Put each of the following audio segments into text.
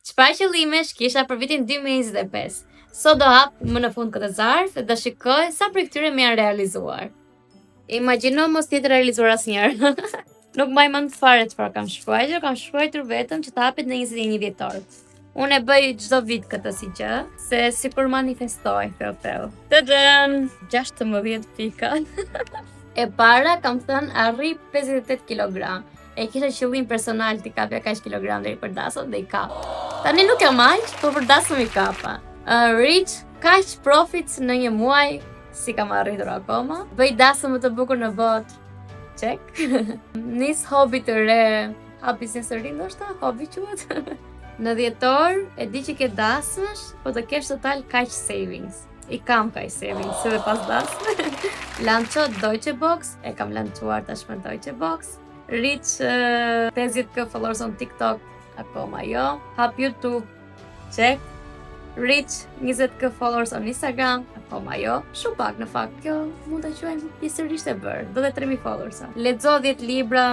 Çfarë qëllimesh kisha për vitin 2025? Sot do hap më në fund këtë zarf dhe shikoj sa prej këtyre më janë realizuar. Imagjino mos jetë realizuar asnjëherë. Nuk mbaj mend fare çfarë kam shkruar vetëm që të hapet në 21 dhjetor. Unë e bëj çdo vit këtë si gjë, se sikur manifestoj theu. Tadam! 16 pika. E para kam thënë arri 58 kg. E kisha qëllim personal t'i kapja kaq kilogram deri për dasëm dhe i kap. Tani nuk jam aq, po për dasëm i kapa. Reach kaq profits në një muaj si kam arritur akoma. Bëj dasëm më të bukur në botë. Check. Nis hobi të re. Business të ri ndoshta, hobi quhet. Në dhjetor e di që ke dasmësh, po të kesh total kaq savings. I kam kaq savings edhe pas dasmë. Lanço Deutsche Box, e kam lançuar tashmë Deutsche Box. Reach 50k followers on TikTok, akoma jo. Hap YouTube, check. Reach 20k followers on Instagram, akoma jo. Shumë pak në fakt, kjo mund ta quajmë pjesërisht e bërë. 23.000 followers. Lexo 10 libra,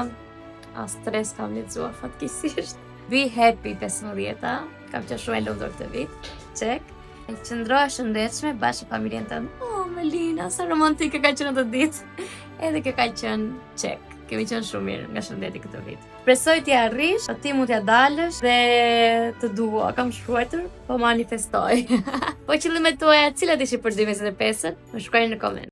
as stres kam lexuar fatkisisht. Be happy 15-a, kam qenë shumë e lumtur këtë vit, check. E qëndroja shëndetshme bashkë me familjen tënde. Oh, Melina, sa romantike ka qenë atë ditë. Edhe kjo ka qenë check. Kemi qenë shumë mirë nga shëndeti këtë vit. Presoj t'i arrish, ti mund t'ja dalësh dhe të dua. Kam shkruar, po manifestoj. Po qëllimet tuaja, cilat ishin për 2025? Më shkruani në koment.